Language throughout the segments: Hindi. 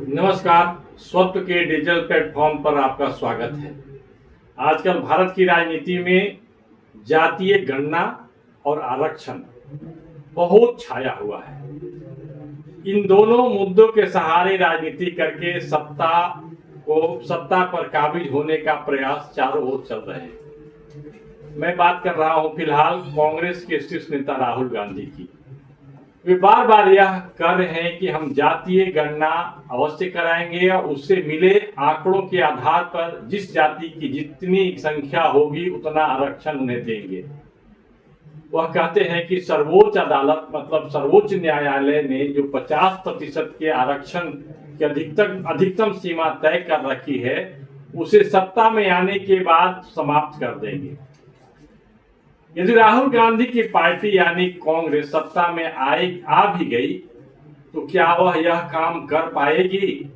नमस्कार। स्वत्व के डिजिटल प्लेटफॉर्म पर आपका स्वागत है। आजकल भारत की राजनीति में जातीय गणना और आरक्षण बहुत छाया हुआ है। इन दोनों मुद्दों के सहारे राजनीति करके सत्ता पर काबिज होने का प्रयास चारों ओर चल रहे हैं। मैं बात कर रहा हूं फिलहाल कांग्रेस के शीर्ष नेता राहुल गांधी की। वे बार बार यह कह रहे हैं कि हम जातीय गणना अवश्य कराएंगे और उससे मिले आंकड़ों के आधार पर जिस जाति की जितनी संख्या होगी उतना आरक्षण उन्हें देंगे। वह कहते हैं कि सर्वोच्च अदालत मतलब सर्वोच्च न्यायालय ने जो 50% के आरक्षण की अधिकतम सीमा तय कर रखी है उसे सत्ता में आने के बाद समाप्त कर देंगे। यदि राहुल गांधी की पार्टी यानी कांग्रेस सत्ता में आ भी गई तो क्या वह यह काम कर पाएगी?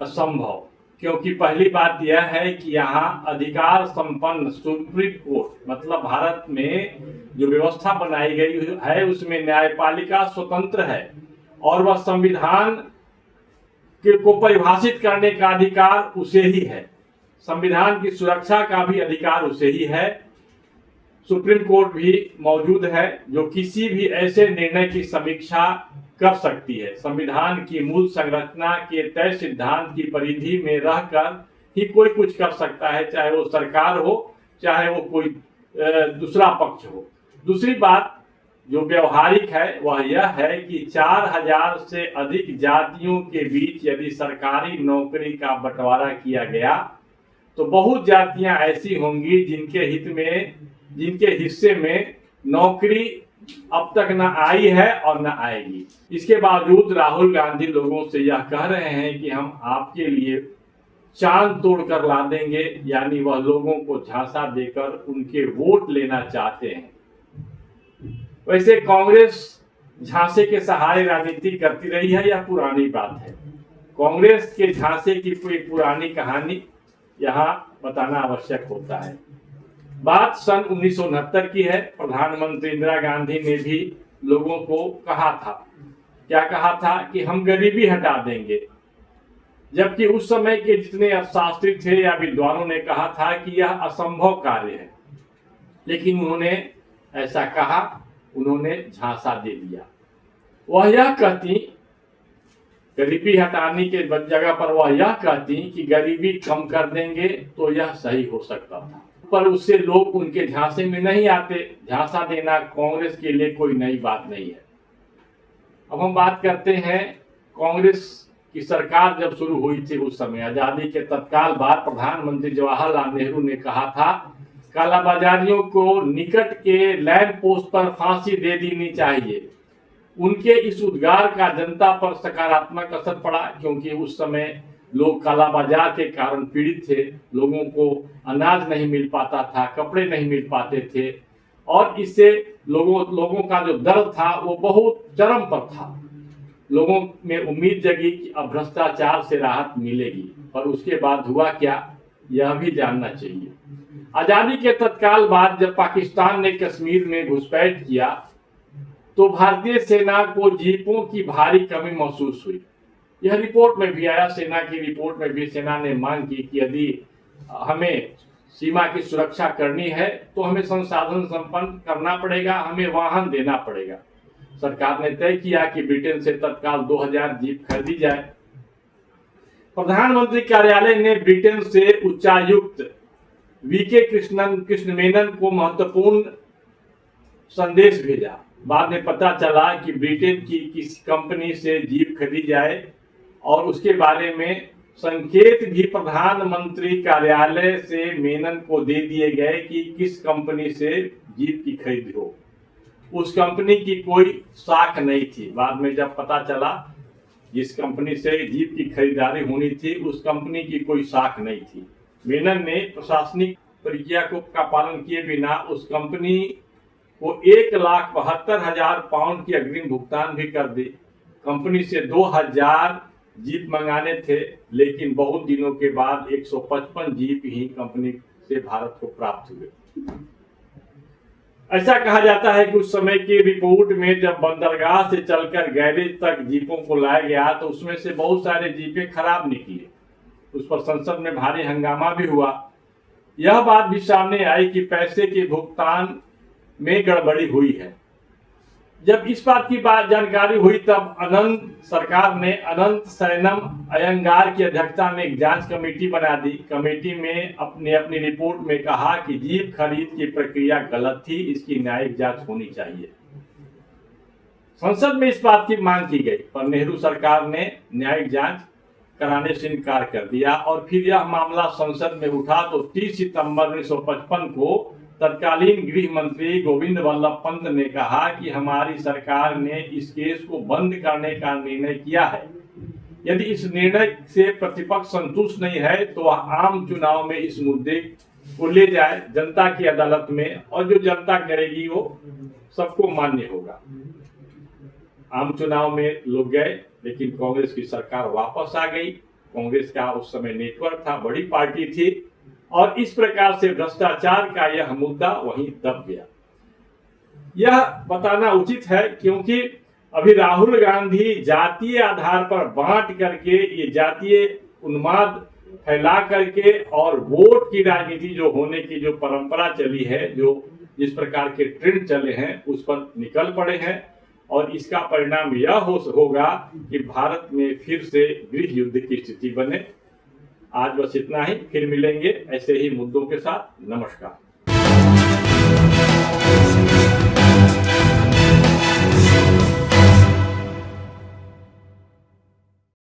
असंभव, क्योंकि पहली बात यह है कि यहाँ अधिकार संपन्न सुप्रीम कोर्ट मतलब भारत में जो व्यवस्था बनाई गई है उसमें न्यायपालिका स्वतंत्र है और वह संविधान को परिभाषित करने का अधिकार उसे ही है। संविधान की सुरक्षा का भी अधिकार उसे ही है। सुप्रीम कोर्ट भी मौजूद है जो किसी भी ऐसे निर्णय की समीक्षा कर सकती है। संविधान की मूल संरचना के तय सिद्धांत की परिधि में रहकर ही कोई कुछ कर सकता है, चाहे वो सरकार हो चाहे वो कोई दूसरा पक्ष हो। दूसरी बात जो व्यवहारिक है वह यह है कि 4000 से अधिक जातियों के बीच यदि सरकारी नौकरी का बंटवारा किया गया तो बहुत जातियां ऐसी होंगी जिनके हिस्से में नौकरी अब तक न आई है और न आएगी। इसके बावजूद राहुल गांधी लोगों से यह कह रहे हैं कि हम आपके लिए चांद तोड़कर ला देंगे, यानी वह लोगों को झांसा देकर उनके वोट लेना चाहते हैं। वैसे कांग्रेस झांसे के सहारे राजनीति करती रही है, यह पुरानी बात है। कांग्रेस के झांसे की एक पुरानी कहानी यहाँ बताना आवश्यक होता है। बात सन 1969 की है। प्रधानमंत्री इंदिरा गांधी ने भी लोगों को कहा था, क्या कहा था कि हम गरीबी हटा देंगे, जबकि उस समय के जितने अर्थशास्त्री थे या विद्वानों ने कहा था कि यह असंभव कार्य है, लेकिन उन्होंने ऐसा कहा, उन्होंने झांसा दे दिया। वह यह कहती गरीबी हटाने के जगह पर वह यह कहती कि गरीबी कम कर देंगे तो यह सही हो सकता था, पर उससे लोग उनके झांसे में नहीं आते। झांसा देना कांग्रेस के लिए कोई नई बात नहीं है। अब हम बात करते हैं कांग्रेस की सरकार जब शुरू हुई थी उस समय आजादी के तत्काल बाद प्रधानमंत्री जवाहरलाल नेहरू ने कहा था कालाबाजारियों को निकट के लैंड पोस्ट पर फांसी दे देनी चाहिए। उनके इस उद्गार का जनता पर सकारात्मक असर पड़ा, क्योंकि उस समय लोग कालाबाजार के कारण पीड़ित थे। लोगों को अनाज नहीं मिल पाता था, कपड़े नहीं मिल पाते थे और इससे लोगों का जो दर्द था वो बहुत चरम पर था। लोगों में उम्मीद जगी कि अब भ्रष्टाचार से राहत मिलेगी, पर उसके बाद हुआ क्या यह भी जानना चाहिए। आजादी के तत्काल बाद जब पाकिस्तान ने कश्मीर में घुसपैठ किया तो भारतीय सेना को जीपों की भारी कमी महसूस हुई। यह रिपोर्ट में भी आया, सेना की रिपोर्ट में भी सेना ने मांग की कि यदि हमें सीमा की सुरक्षा करनी है तो हमें संसाधन संपन्न करना पड़ेगा, हमें वाहन देना पड़ेगा। सरकार ने तय किया कि ब्रिटेन से तत्काल 2000 जीप खरीदी जाए। प्रधानमंत्री कार्यालय ने ब्रिटेन से उच्चायुक्त वीके कृष्ण मेनन को महत्वपूर्ण संदेश भेजा। बाद में पता चला कि ब्रिटेन की किसी कंपनी से जीप खरीदी जाए और उसके बारे में संकेत भी प्रधानमंत्री कार्यालय से मेनन को दे दिए गए कि किस कंपनी से जीप की खरीद हो। उस कंपनी की कोई साख नहीं थी। बाद में जब पता चला जिस कंपनी से जीप की खरीदारी होनी थी उस कंपनी की कोई साख नहीं थी। मेनन ने प्रशासनिक प्रक्रिया का पालन किए बिना उस कंपनी को 1,72,000 पाउंड की अग्रिम भुगतान भी कर दी। कंपनी से 2000 जीप मंगाने थे, लेकिन बहुत दिनों के बाद 155 जीप ही कंपनी से भारत को प्राप्त हुए। ऐसा कहा जाता है कि उस समय की रिपोर्ट में जब बंदरगाह से चलकर गैरेज तक जीपों को लाया गया तो उसमें से बहुत सारे जीपें खराब निकली। उस पर संसद में भारी हंगामा भी हुआ। यह बात भी सामने आई कि पैसे के भुगतान में गड़बड़ी हुई है। जब इस बात की जानकारी हुई तब सरकार ने अनंत सैनम अयंगार की अध्यक्षता में एक जांच कमेटी बना दी। कमेटी में अपनी रिपोर्ट में कहा कि जीप खरीद की प्रक्रिया गलत थी, इसकी न्यायिक जांच होनी चाहिए। संसद में इस बात की मांग की गई पर नेहरू सरकार ने न्यायिक जांच कराने से इनकार कर दिया और फिर यह मामला संसद में उठा तो 30 सितंबर 1955 को तत्कालीन गृह मंत्री गोविंद वल्लभ पंत ने कहा कि हमारी सरकार ने इस केस को बंद करने का निर्णय किया है। यदि इस निर्णय से प्रतिपक्ष संतुष्ट नहीं है तो वह आम चुनाव में इस मुद्दे को ले जाए जनता की अदालत में, और जो जनता करेगी वो सबको मान्य होगा। आम चुनाव में लोग गए लेकिन कांग्रेस की सरकार वापस आ गई। कांग्रेस का उस समय नेटवर्क था, बड़ी पार्टी थी, और इस प्रकार से भ्रष्टाचार का यह मुद्दा वहीं दब गया। यह बताना उचित है क्योंकि अभी राहुल गांधी जातीय आधार पर बांट करके, ये जातीय उन्माद फैला करके और वोट की राजनीति जो होने की जो परंपरा चली है, जो जिस प्रकार के ट्रेंड चले हैं उस पर निकल पड़े हैं, और इसका परिणाम यह होगा कि भारत में फिर से गृह युद्ध की स्थिति बने। आज बस इतना ही, फिर मिलेंगे ऐसे ही मुद्दों के साथ। नमस्कार।